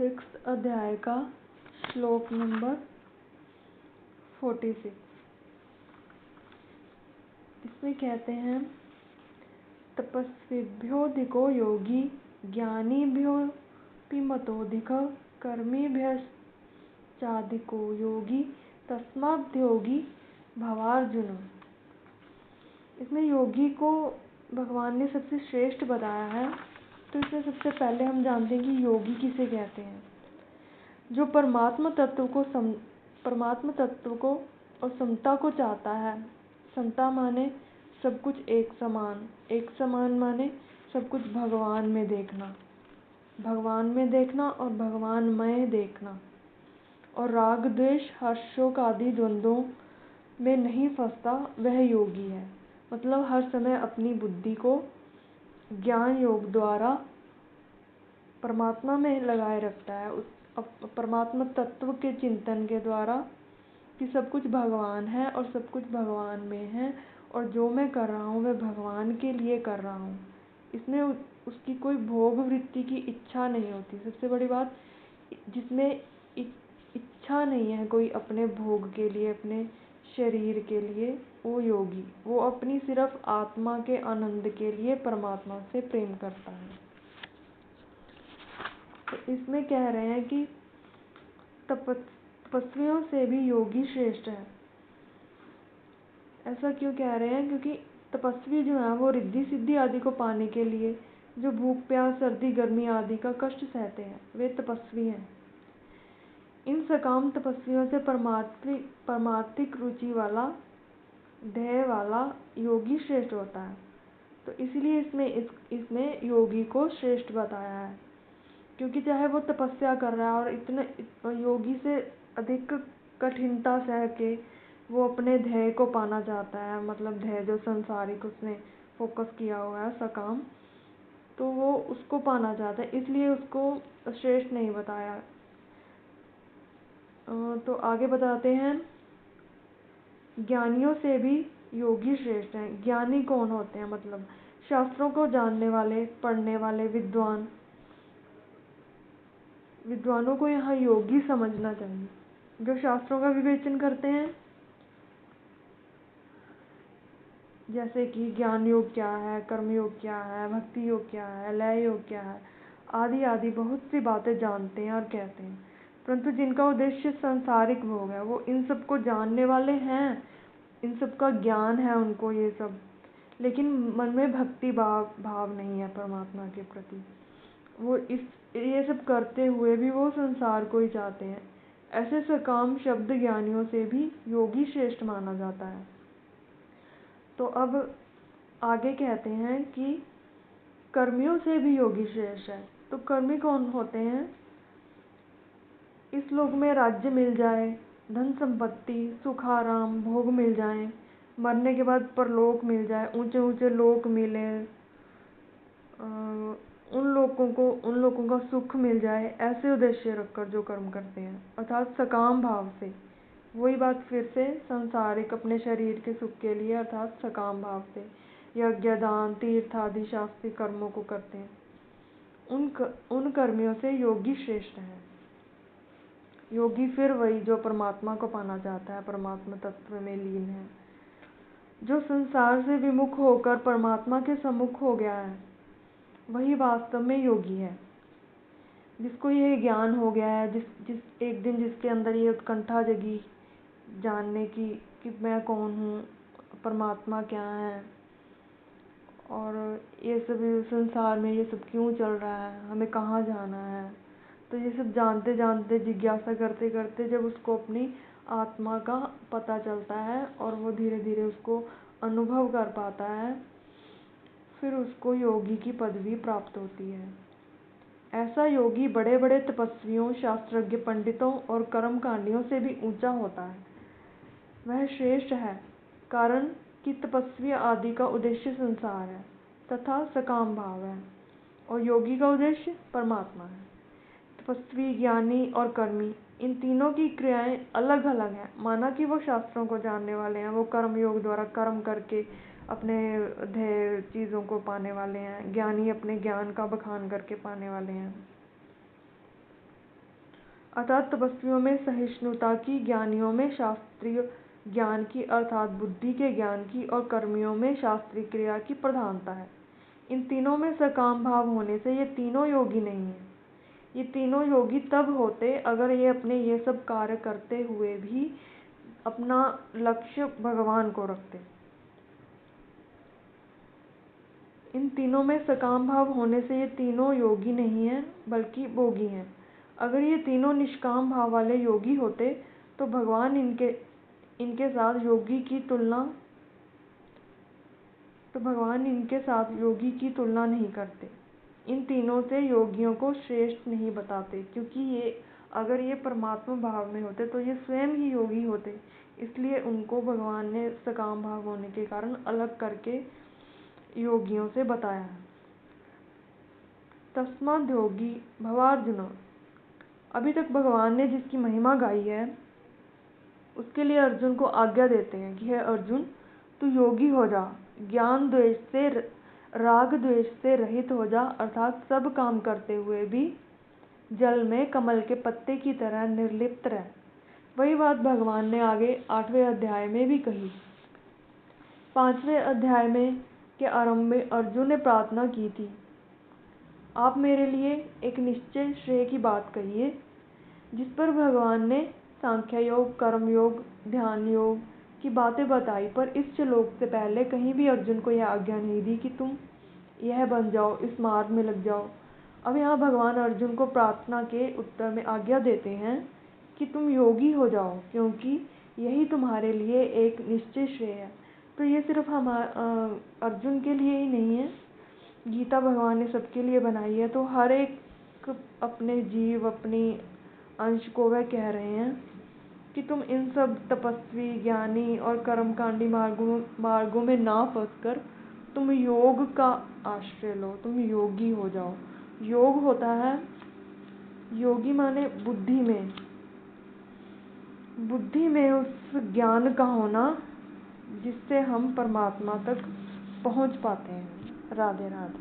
6 अध्याय का श्लोक नंबर 46। इसमें कहते हैं, तपस्विभ्योऽधिको योगी ज्ञानिभ्योऽपि मतोऽधिकः कर्मिभ्यश्चाधिको योगी तस्माद्योगी भवार्जुन। इसमें योगी को भगवान ने सबसे श्रेष्ठ बताया है। तो इसमें सबसे पहले हम जानते हैं कि योगी किसे कहते हैं। जो परमात्मा तत्व को और समता को चाहता है। समता माने सब कुछ एक समान माने सब कुछ भगवान में देखना और भगवानमय देखना, और राग द्वेष हर्ष शोक आदि द्वंद्वों में नहीं फंसता, वह योगी है। मतलब हर समय अपनी बुद्धि को ज्ञान योग द्वारा परमात्मा में लगाए रखता है, परमात्मा तत्व के चिंतन के द्वारा कि सब कुछ भगवान है और सब कुछ भगवान में है, और जो मैं कर रहा हूँ वह भगवान के लिए कर रहा हूँ। इसमें उसकी कोई भोग वृत्ति की इच्छा नहीं होती। सबसे बड़ी बात, जिसमें इच्छा नहीं है कोई अपने भोग के लिए, अपने शरीर के लिए, वो योगी, वो अपनी सिर्फ आत्मा के आनंद के लिए परमात्मा से प्रेम करता है। तो इसमें कह रहे हैं कि तपस्वियों से भी योगी श्रेष्ठ है। ऐसा क्यों कह रहे हैं? क्योंकि तपस्वी जो है वो रिद्धि सिद्धि आदि को पाने के लिए जो भूख प्यास सर्दी गर्मी आदि का कष्ट सहते हैं, वे तपस्वी हैं। इन सकाम तपस्वियों से परमार्थिक रुचि वाला, ध्येय वाला योगी श्रेष्ठ होता है। तो इसलिए इसमें योगी को श्रेष्ठ बताया है, क्योंकि चाहे वो तपस्या कर रहा है और इतने योगी से अधिक कठिनता सह के वो अपने ध्येय को पाना चाहता है। मतलब ध्येय जो संसारिक उसने फोकस किया हुआ है, सकाम, तो वो उसको पाना चाहता है, इसलिए उसको श्रेष्ठ नहीं बताया। तो आगे बताते हैं, ज्ञानियों से भी योगी श्रेष्ठ हैं। ज्ञानी कौन होते हैं? मतलब शास्त्रों को जानने वाले, पढ़ने वाले विद्वानों को यहाँ योगी समझना चाहिए। जो शास्त्रों का विवेचन करते हैं, जैसे कि ज्ञान योग क्या है, कर्म योग क्या है, भक्ति योग क्या है, लय योग क्या है, आदि आदि बहुत सी बातें जानते हैं और कहते हैं। परंतु जिनका उद्देश्य सांसारिक भोग है, वो इन सब को जानने वाले हैं, इन सब का ज्ञान है उनको ये सब, लेकिन मन में भक्ति भाव नहीं है परमात्मा के प्रति। वो ये सब करते हुए भी वो संसार को ही चाहते हैं। ऐसे सकाम शब्द ज्ञानियों से भी योगी श्रेष्ठ माना जाता है। तो अब आगे कहते हैं कि कर्मियों से भी योगी श्रेष्ठ है। तो कर्मी कौन होते हैं? इस लोक में राज्य मिल जाए, धन संपत्ति, सुख आराम, भोग मिल जाए, मरने के बाद परलोक मिल जाए, ऊंचे ऊंचे लोक मिले, उन लोगों का सुख मिल जाए, ऐसे उद्देश्य रखकर जो कर्म करते हैं, अर्थात सकाम भाव से। वही बात फिर से, संसारिक अपने शरीर के सुख के लिए, अर्थात सकाम भाव से यज्ञ दान तीर्थ आदि शास्त्रीय कर्मों को करते हैं, उन कर्मियों से योगी श्रेष्ठ है। योगी फिर वही जो परमात्मा को पाना चाहता है, परमात्मा तत्व में लीन है, जो संसार से विमुख होकर परमात्मा के सम्मुख हो गया है, वही वास्तव में योगी है। जिसको ये ज्ञान हो गया है, जिस एक दिन जिसके अंदर ये उत्कंठा जगी जानने की कि मैं कौन हूँ, परमात्मा क्या है, और ये सब संसार में ये सब क्यों चल रहा है, हमें कहाँ जाना है। तो ये सब जानते जानते, जिज्ञासा करते करते जब उसको अपनी आत्मा का पता चलता है और वो धीरे धीरे उसको अनुभव कर पाता है, फिर उसको योगी की पदवी प्राप्त होती है। ऐसा योगी बड़े बड़े तपस्वियों, शास्त्रज्ञ पंडितों और कर्मकांडियों से भी ऊंचा होता है। वह श्रेष्ठ है, कारण कि तपस्वी आदि का उद्देश्य संसार है तथा सकाम भाव है, और योगी का उद्देश्य परमात्मा है। तपस्वी, ज्ञानी और कर्मी, इन तीनों की क्रियाएं अलग अलग हैं। माना कि वो शास्त्रों को जानने वाले हैं, वो कर्म योग द्वारा कर्म करके अपने ध्येय चीज़ों को पाने वाले हैं। ज्ञानी अपने ज्ञान का बखान करके पाने वाले हैं। अर्थात तपस्वियों में सहिष्णुता की, ज्ञानियों में शास्त्रीय ज्ञान की अर्थात बुद्धि के ज्ञान की, और कर्मियों में शास्त्रीय क्रिया की प्रधानता है। इन तीनों में सकाम भाव होने से ये तीनों योगी नहीं हैं। ये तीनों योगी तब होते अगर ये अपने ये सब कार्य करते हुए भी अपना लक्ष्य भगवान को रखते। इन तीनों में सकाम भाव होने से ये तीनों योगी नहीं हैं बल्कि भोगी हैं। अगर ये तीनों निष्काम भाव वाले योगी होते तो भगवान इनके साथ योगी की तुलना नहीं करते। इन तीनों से योगियों को श्रेष्ठ नहीं बताते, क्योंकि अगर ये परमात्मा भाव में होते तो ये स्वयं ही योगी होते। इसलिए उनको भगवान ने सकाम भाव होने के कारण अलग करके योगियों से बताया है। तस्माद् योगी भवार्जुन। अभी तक भगवान ने जिसकी महिमा गाई है उसके लिए अर्जुन को आज्ञा देते हैं कि हे अर्जुन, तू योगी हो जा, राग द्वेष से रहित हो जा, अर्थात सब काम करते हुए भी जल में कमल के पत्ते की तरह निर्लिप्त रह। वही बात भगवान ने आगे 8वें अध्याय में भी कही। 5वें अध्याय में के आरंभ में अर्जुन ने प्रार्थना की थी, आप मेरे लिए एक निश्चय श्रेय की बात कहिए। जिस पर भगवान ने सांख्य योग, कर्म योग, ध्यान योग की बातें बताई, पर इस श्लोक से पहले कहीं भी अर्जुन को यह आज्ञा नहीं दी कि तुम यह बन जाओ, इस मार्ग में लग जाओ। अब यहाँ भगवान अर्जुन को प्रार्थना के उत्तर में आज्ञा देते हैं कि तुम योगी हो जाओ, क्योंकि यही तुम्हारे लिए एक निश्चय श्रेय है। तो ये सिर्फ अर्जुन के लिए ही नहीं है, गीता भगवान ने सबके लिए बनाई है। तो हर एक अपने जीव, अपनी अंश को वह कह रहे हैं कि तुम इन सब तपस्वी, ज्ञानी और कर्मकांडी मार्गों में ना फंसकर तुम योग का आश्रय लो, तुम योगी हो जाओ। योग होता है, योगी माने बुद्धि में उस ज्ञान का होना जिससे हम परमात्मा तक पहुंच पाते हैं। राधे राधे।